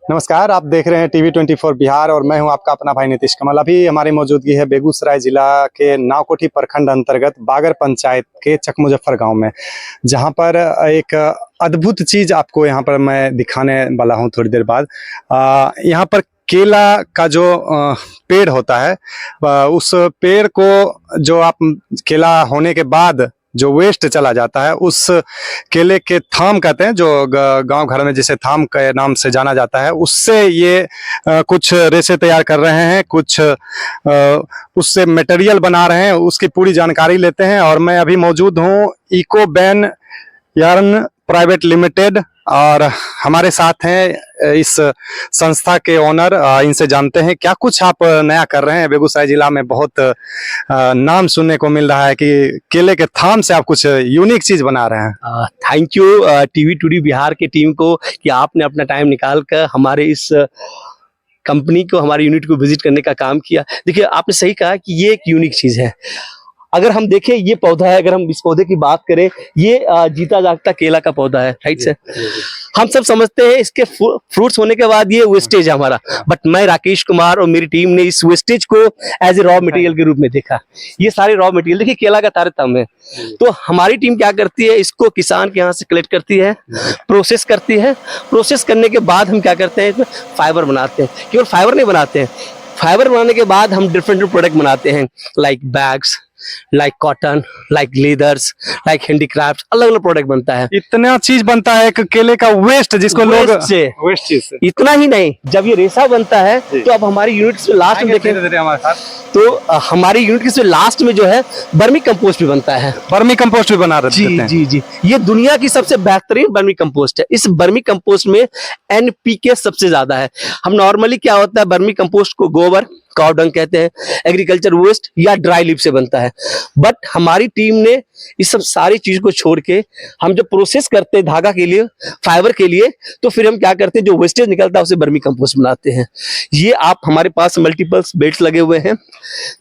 नमस्कार, आप देख रहे हैं टीवी 24 बिहार और मैं हूं आपका अपना भाई नीतीश कमल। अभी हमारी मौजूदगी है बेगूसराय जिला के नावकोठी प्रखंड अंतर्गत बागर पंचायत के चकमुजफ्फर गांव में, जहां पर एक अद्भुत चीज आपको यहां पर मैं दिखाने वाला हूं थोड़ी देर बाद। यहां पर केला का जो पेड़ होता है, उस पेड़ को जो आप केला होने के बाद जो वेस्ट चला जाता है, उस केले के थाम कहते हैं, जो गांव घर में जिसे थाम के नाम से जाना जाता है, उससे ये कुछ रेशे तैयार कर रहे हैं, कुछ उससे मटेरियल बना रहे हैं। उसकी पूरी जानकारी लेते हैं। और मैं अभी मौजूद हूँ इकोबैन यार्न प्राइवेट लिमिटेड और हमारे साथ हैं इस संस्था के ओनर। इनसे जानते हैं क्या कुछ आप नया कर रहे हैं। बेगूसराय जिला में बहुत नाम सुनने को मिल रहा है कि केले के थाम से आप कुछ यूनिक चीज बना रहे हैं। Thank you TV two D Bihar की टीम को कि आपने अपना टाइम निकाल कर हमारे इस कंपनी को, हमारे यूनिट को विजिट करने का काम किया। देखिए, आपने सही कहा कि ये एक यूनिक चीज है। अगर हम देखें, ये पौधा है, अगर हम इस पौधे की बात करें, ये जीता जागता केला का पौधा है, राइट से। हम सब समझते हैं इसके फ्रूट्स होने के बाद ये वेस्टेज है हमारा, बट मैं राकेश कुमार और मेरी टीम ने इस वेस्टेज को एज ए रॉ मटेरियल के रूप में देखा। ये सारे रॉ मटेरियल, देखिए केला का तारतम्य है, तो हमारी टीम क्या करती है, इसको किसान के यहाँ से कलेक्ट करती है, प्रोसेस करती है। प्रोसेस करने के बाद हम क्या करते हैं, इसमें फाइबर बनाते हैं। केवल फाइबर नहीं बनाते हैं, फाइबर बनाने के बाद हम डिफरेंट प्रोडक्ट बनाते हैं, like bags, like cotton, like leathers, like handicraft, अलग अलग प्रोडक्ट बनता है। इतना चीज बनता है एक केले का वेस्ट, जिसको लोग वेस्ट चीज से। इतना ही नहीं, जब ये रेशा बनता है तो अब हमारी यूनिट में लास्ट में देखें हमारे साथ, तो हमारी यूनिट के लास्ट में जो है वर्मी कंपोस्ट भी बनता है। वर्मी कंपोस्ट भी बना रहे हैं। जी, ये दुनिया की सबसे बेहतरीन वर्मी कंपोस्ट है। इस वर्मी कंपोस्ट में एनपीके सबसे ज्यादा है। हम नॉर्मली क्या होता है, वर्मी कंपोस्ट को गोबर, काउ डंग कहते हैं, एग्रीकल्चर वेस्ट या ड्राई लीफ से बनता है। बट हमारी टीम ने इस सब सारी चीज को छोड़ के, हम जब प्रोसेस करते हैं धागा के लिए, फाइबर के लिए, तो फिर हम क्या करते हैं, जो वेस्टेज निकलता है उसे वर्मी कंपोस्ट बनाते हैं। ये आप हमारे पास मल्टीपल्स बेड्स लगे हुए हैं।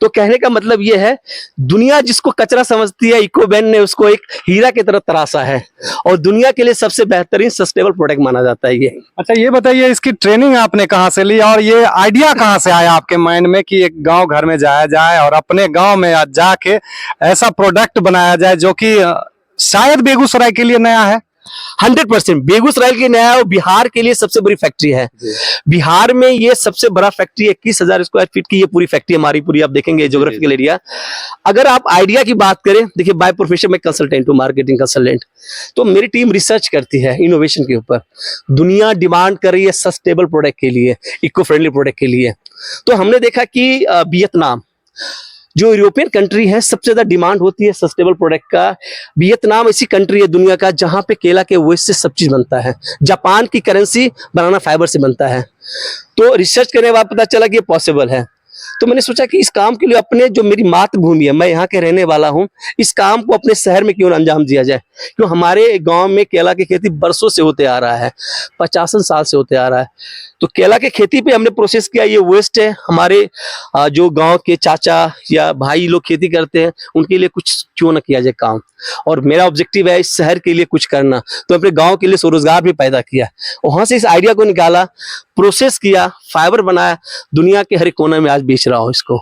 तो कहने का मतलब ये है, दुनिया जिसको कचरा समझती है, इकोबैन ने उसको एक हीरा की तरह तराशा है और दुनिया के लिए सबसे बेहतरीन सस्टेनेबल प्रोडक्ट माना जाता है ये। अच्छा, ये बताइए, इसकी ट्रेनिंग आपने कहाँ से ली और ये आइडिया कहाँ से आया आपके माइंड में कि एक गांव घर में जाया जाए और अपने गांव में जाके ऐसा प्रोडक्ट बनाया जाए जो कि शायद बेगूसराय के लिए नया है। 100% बेगूसराय के नया है और बिहार के लिए सबसे बड़ी फैक्ट्री है। बिहार में ये सबसे बड़ा फैक्ट्री 21,000 स्क्वायर फीट की ये पूरी फैक्ट्री हमारी पूरी, आप देखेंगे ज्योग्राफिकल एरिया। अगर आप आइडिया की बात करें, देखिए बाय प्रोफेशन में कंसल्टेंट हूँ, मार्केटिंग कंसल्टेंट। तो मेरी टीम रिसर्च करती है इनोवेशन के ऊपर। दुनिया डिमांड कर रही है सस्टेनेबल प्रोडक्ट के लिए, इको फ्रेंडली प्रोडक्ट के लिए। तो हमने देखा कि वियतनाम जो यूरोपियन कंट्री है, सबसे ज्यादा डिमांड होती है सस्टेनेबल प्रोडक्ट का। वियतनाम ऐसी कंट्री है दुनिया का जहां पे केला के वेस्ट से सब चीज बनता है। जापान की करेंसी बनाना फाइबर से बनता है। तो रिसर्च करने के बाद पता चला कि ये पॉसिबल है। तो मैंने सोचा कि इस काम के लिए अपने, जो मेरी मातृभूमि है, मैं यहाँ के रहने वाला हूँ, इस काम को अपने शहर में क्यों न अंजाम दिया जाए। क्यों हमारे गांव में केला की खेती बरसों से होते आ रहा है, 50 साल से होते आ रहा है। तो केला की खेती पे हमने प्रोसेस किया, ये वेस्ट है। हमारे जो गांव के चाचा या भाई लोग खेती करते हैं, उनके लिए कुछ क्यों न किया जाए काम। और मेरा ऑब्जेक्टिव है इस शहर के लिए कुछ करना। तो अपने गांव के लिए स्वरोजगार भी पैदा किया, वहां से इस आइडिया को निकाला, प्रोसेस किया, फाइबर बनाया, दुनिया के हर कोने में आज बेच रहा हूं इसको।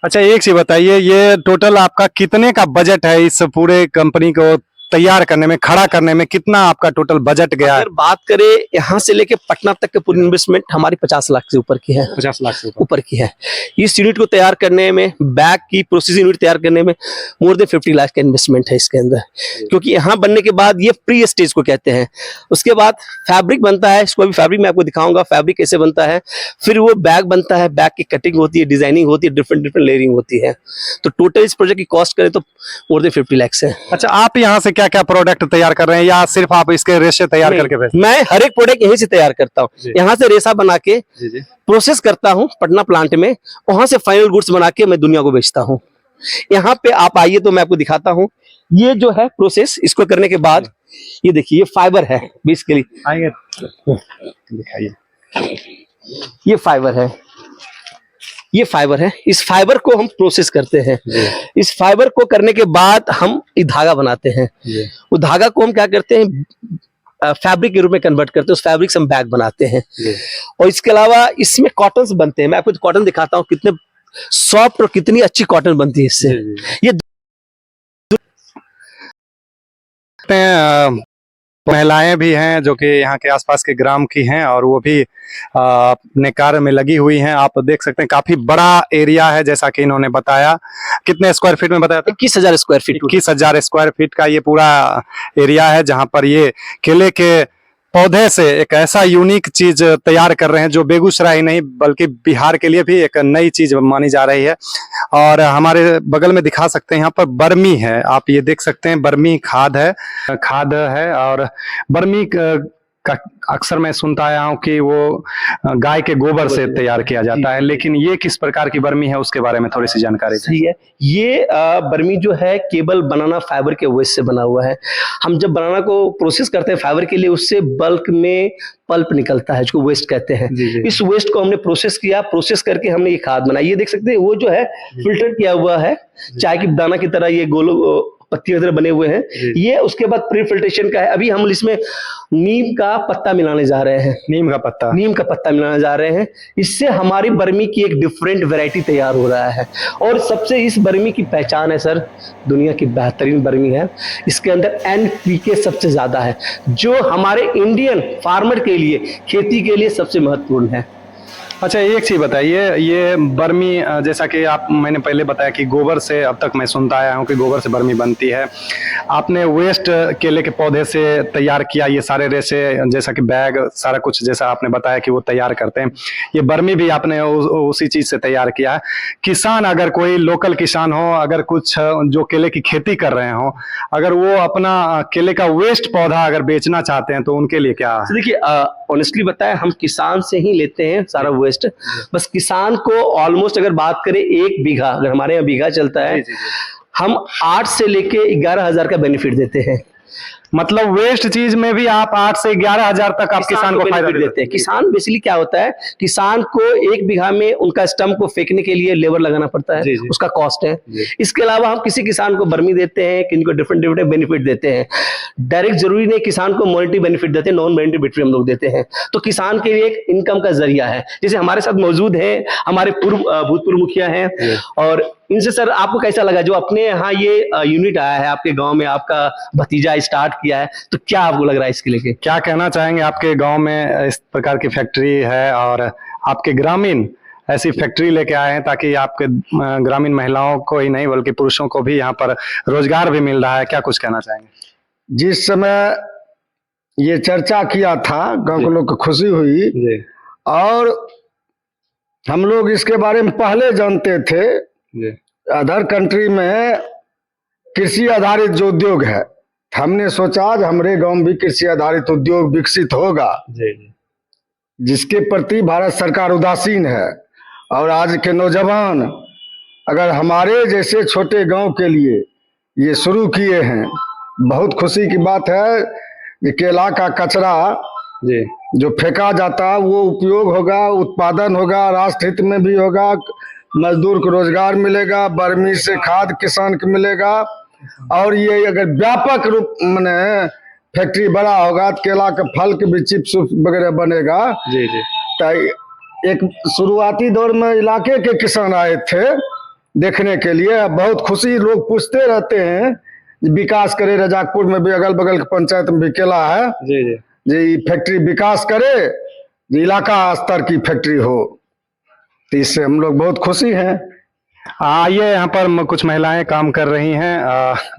अच्छा, एक चीज बताइए, ये टोटल आपका कितने का बजट है इस पूरे कंपनी को तैयार करने में, खड़ा करने में? कितना आपका टोटल बजट गया? अगर बात करें यहाँ से लेके पटना तक के पूरी इन्वेस्टमेंट हमारी 50 लाख से ऊपर की है। 50 लाख से ऊपर की है। इस यूनिट को तैयार करने में, बैग की प्रोसेसिंग यूनिट तैयार करने में मोर देन 50 लाख का इन्वेस्टमेंट है इसके अंदर। क्योंकि यहाँ बनने के बाद ये प्री स्टेज को कहते हैं। उसके बाद फैब्रिक बनता है, इसको अभी फैब्रिक मैं आपको दिखाऊंगा फैब्रिक कैसे बनता है। फिर वो बैग बनता है, बैग की कटिंग होती है, डिजाइनिंग होती है, डिफरेंट लेयरिंग होती है। तो टोटल इस प्रोजेक्ट की कॉस्ट करें तो मोर देन 50 लाख है। अच्छा, आप यहाँ से क्या क्या प्रोडक्ट तैयार कर रहे हैं या सिर्फ आप इसके रेशे तैयार करके भेजते हैं? मैं हर एक प्रोडक्ट यहीं से तैयार करता हूँ। यहाँ से रेशा बना के प्रोसेस करता हूँ पटना प्लांट में, वहां से फाइनल गुड्स बना के मैं दुनिया को बेचता हूँ। यहाँ पे आप आइए तो मैं आपको दिखाता हूँ। ये जो है प्रोसेस, इसको करने के बाद ये देखिए, ये फाइबर है बेसिकली। आइए दिखाइए, ये फाइबर है, ये फाइबर है। इस फाइबर को हम प्रोसेस करते हैं। इस फाइबर को करने के बाद हम धागा बनाते हैं। वो धागा को हम क्या करते हैं, फैब्रिक के रूप में कन्वर्ट करते हैं, उस फैब्रिक से हम बैग बनाते हैं। और इसके अलावा इसमें कॉटन बनते हैं। मैं आपको कॉटन दिखाता हूँ कितने सॉफ्ट और कितनी अच्छी कॉटन बनती है इससे। ये महिलाएं भी हैं जो कि यहाँ के आसपास के ग्राम की हैं और वो भी अपने कार्य में लगी हुई हैं। आप देख सकते हैं काफी बड़ा एरिया है, जैसा कि इन्होंने बताया। कितने स्क्वायर फीट में बताया था? 21,000 स्क्वायर फीट। 21,000 स्क्वायर फीट का ये पूरा एरिया है, जहाँ पर ये केले के पौधे से एक ऐसा यूनिक चीज तैयार कर रहे हैं जो बेगूसराय ही नहीं बल्कि बिहार के लिए भी एक नई चीज मानी जा रही है। और हमारे बगल में दिखा सकते हैं, यहाँ पर बर्मी है, आप ये देख सकते हैं बर्मी खाद है। और बर्मी का अक्सर मैं सुनता आया हूँ कि वो गाय के गोबर से तैयार किया जाता है, लेकिन ये किस प्रकार की बर्मी है उसके बारे में थोड़ी सी जानकारी दें। सही है। ये बर्मी जो है केवल बनाना फाइबर के वेस्ट से बना हुआ है। हम जब बनाना को प्रोसेस करते हैं फाइबर के लिए, उससे बल्क में पल्प निकलता है जिसको वेस्ट कहते हैं। इस वेस्ट को हमने प्रोसेस किया, प्रोसेस करके हमने ये खाद बनाई। ये देख सकते हैं वो जो है फिल्टर किया हुआ है, चाय की दाना की तरह ये गोल पत्ती वगैरह बने हुए हैं। ये उसके बाद प्री फिल्ट्रेशन का है। अभी हम इसमें नीम का पत्ता मिलाने जा रहे हैं। नीम का पत्ता मिलाने जा रहे हैं। इससे हमारी बर्मी की एक डिफरेंट वैरायटी तैयार हो रहा है। और सबसे इस बर्मी की पहचान है सर, दुनिया की बेहतरीन बर्मी है। इसके अंदर NPK सबसे ज्यादा है, जो हमारे इंडियन फार्मर के लिए, खेती के लिए सबसे महत्वपूर्ण है। अच्छा, एक चीज बताइए, ये बर्मी जैसा कि मैंने पहले बताया कि गोबर से, अब तक मैं सुनता आया हूँ कि गोबर से बर्मी बनती है। आपने वेस्ट केले के पौधे से तैयार किया ये सारे रेशे, जैसा कि बैग सारा कुछ, जैसा आपने बताया कि वो तैयार करते हैं। ये बर्मी भी आपने उसी चीज से तैयार किया है। किसान, अगर कोई लोकल किसान हो, अगर कुछ जो केले की खेती कर रहे हो, अगर वो अपना केले का वेस्ट पौधा अगर बेचना चाहते हैं तो उनके लिए क्या? देखिए, ऑनेस्टली बताया, हम किसान से ही लेते हैं सारा वेस्ट। बस किसान को ऑलमोस्ट अगर बात करें 1 बीघा, अगर हमारे यहाँ बीघा चलता है, हम 8 से लेके 11,000 का बेनिफिट देते हैं। मतलब वेस्ट चीज में भी आप 8 से 11,000 तक आप किसान को फायदा देते हैं। किसान बेसिकली क्या होता है, किसान को 1 बीघा में उनका स्टम्प को फेंकने के लिए लेबर लगाना पड़ता है, उसका कॉस्ट है। इसके अलावा हम किसी किसान को बर्मी देते हैं, किनको डिफरेंट बेनिफिट देते हैं। डायरेक्ट जरूरी नहीं किसान को मॉनेटरी बेनिफिट देते हैं, नॉन मॉनेटरी बेनिफिट हम लोग देते हैं। तो किसान के लिए एक इनकम का जरिया है। जैसे हमारे साथ मौजूद है हमारे भूतपूर्व मुखिया हैं, और इनसे सर आपको कैसा लगा जो अपने यहाँ ये यूनिट आया है आपके गांव में, आपका भतीजा स्टार्ट किया है, तो क्या आपको लग रहा है इसके लेके? क्या कहना चाहेंगे? आपके गांव में इस प्रकार की फैक्ट्री है और आपके ग्रामीण ऐसी फैक्ट्री लेके आए हैं ताकि आपके ग्रामीण महिलाओं को ही नहीं बल्कि पुरुषों को भी यहाँ पर रोजगार भी मिल रहा है, क्या कुछ कहना चाहेंगे? जिस समय ये चर्चा किया था, गांव के लोग को खुशी हुई, और हम लोग इसके बारे में पहले जानते थे। अदर कंट्री में कृषि आधारित जो उद्योग है, हमने सोचा आज हमारे गांव में भी कृषि आधारित उद्योग विकसित होगा, जिसके प्रति भारत सरकार उदासीन है। और आज के नौजवान अगर हमारे जैसे छोटे गांव के लिए ये शुरू किए हैं, बहुत खुशी की बात है कि केला का कचरा जो फेंका जाता है वो उपयोग होगा, उत्पादन होगा, राष्ट्र हित में भी होगा, मजदूर को रोजगार मिलेगा, बर्मी से खाद किसान को मिलेगा। और ये अगर व्यापक रूप में फैक्ट्री बड़ा होगा तो केला के फल के भी चिप्स वगैरह बनेगा। तो एक शुरुआती दौर में इलाके के किसान आए थे देखने के लिए, बहुत खुशी, लोग पूछते रहते हैं विकास करे, रजाकपुर में भी अगल बगल के पंचायत में भी केला है जी, फैक्ट्री विकास करे, इलाका स्तर की फैक्ट्री हो, तो इससे हम लोग बहुत खुशी हैं। आइए, यहाँ पर कुछ महिलाएं काम कर रही हैं,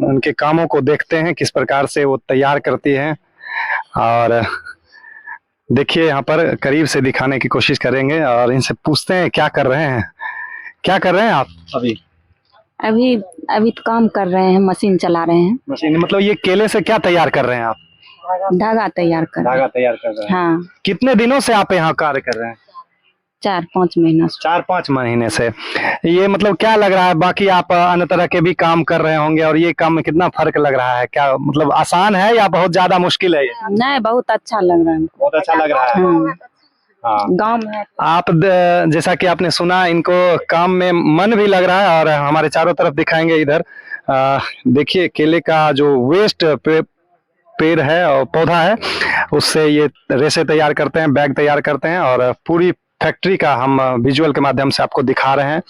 उनके कामों को देखते हैं किस प्रकार से वो तैयार करती हैं, और देखिए यहाँ पर करीब से दिखाने की कोशिश करेंगे और इनसे पूछते हैं क्या कर रहे हैं। क्या कर रहे हैं आप अभी तो काम कर रहे हैं, मशीन चला रहे हैं। मशीन मतलब ये केले से क्या तैयार कर रहे हैं आप? धागा तैयार कर रहे हैं। हाँ। कितने दिनों से आप यहाँ कार्य कर रहे हैं? 4-5 महीनों से। 4-5 महीने से। ये मतलब क्या लग रहा है, बाकी आप अन्य तरह के भी काम कर रहे होंगे, और ये काम में कितना फर्क लग रहा है? क्या मतलब आसान है या बहुत ज्यादा मुश्किल है? नहीं, बहुत अच्छा लग रहा है। बहुत अच्छा लग रहा है। हाँ। गाँव में आप जैसा कि आपने सुना, इनको काम में मन भी लग रहा है, और हमारे चारों तरफ दिखाएंगे इधर। देखिए केले का जो वेस्ट पेड़ है और पौधा है, उससे ये रेशे तैयार करते हैं, बैग तैयार करते हैं और पूरी फैक्ट्री का हम विजुअल के माध्यम से आपको दिखा रहे हैं।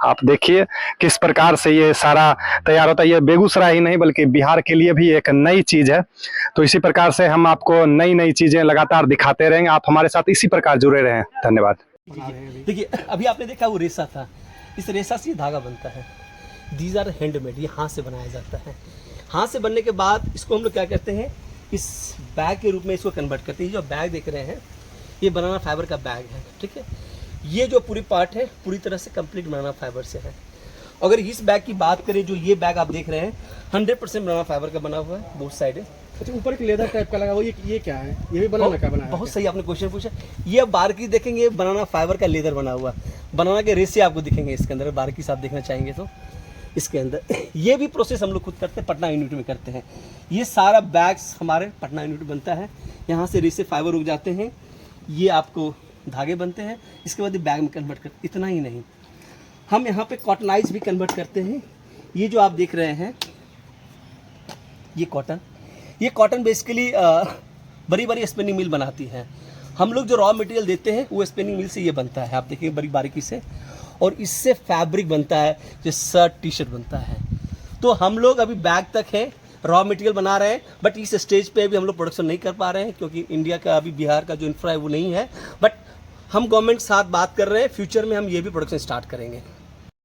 आप देखिए किस प्रकार से ये सारा तैयार होता है। ये बेगूसराय ही नहीं बल्कि बिहार के लिए भी एक नई चीज है। तो इसी प्रकार से हम आपको नई नई चीजें लगातार दिखाते रहेंगे। आप हमारे साथ इसी प्रकार जुड़े रहें। धन्यवाद। देखिए अभी आपने देखा वो रेशा था, इस रेशा से ये धागा बनता है। दीज आर हैंडमेड, ये हाथ से बनाया जाता है। हाथ से बनने के बाद इसको हम लोग क्या करते हैं, इस बैग के रूप में इसको कन्वर्ट करते हैं। ये जो बैग देख रहे हैं ये बनाना फाइबर का बैग है, ठीक है। ये जो पूरी पार्ट है पूरी तरह से कंप्लीट बनाना फाइबर से है। अगर इस बैग की बात करें, जो ये बैग आप देख रहे हैं 100% बनाना फाइबर का बना हुआ है, बोथ साइड है। अच्छा, ऊपर एक लेदर टाइप का लगा हुआ, ये क्या है? ये भी बनाना का बना है? बहुत सही आपने क्वेश्चन पूछा। ये बारीकी देखेंगे, बनाना फाइबर का लेदर बना हुआ, बनाना के रेशे आपको दिखेंगे इसके अंदर। बारीकी से आप देखना चाहेंगे तो इसके अंदर ये भी प्रोसेस हम लोग खुद करते हैं, पटना यूनिट में करते हैं। ये सारा बैग्स हमारे पटना यूनिट बनता है। यहाँ से रेशे फाइबर उग जाते हैं, ये आपको धागे बनते हैं, इसके बाद ये बैग में कन्वर्ट करते। इतना ही नहीं, हम यहाँ पे कॉटनाइज भी कन्वर्ट करते हैं। ये जो आप देख रहे हैं ये कॉटन बेसिकली बड़ी बड़ी स्पिनिंग मिल बनाती है। हम लोग जो रॉ मटेरियल देते हैं वो स्पिनिंग मिल से ये बनता है, आप देखिए बड़ी बारीकी से। और इससे फैब्रिक बनता है, जो शर्ट टी शर्ट बनता है। तो हम लोग अभी बैग तक है, रॉ मटेरियल बना रहे हैं, बट इस स्टेज पे अभी हम लोग प्रोडक्शन नहीं कर पा रहे हैं क्योंकि इंडिया का अभी बिहार का जो इंफ्रा है वो नहीं है। बट हम गवर्नमेंट के साथ बात कर रहे हैं, फ्यूचर में हम ये भी प्रोडक्शन स्टार्ट करेंगे।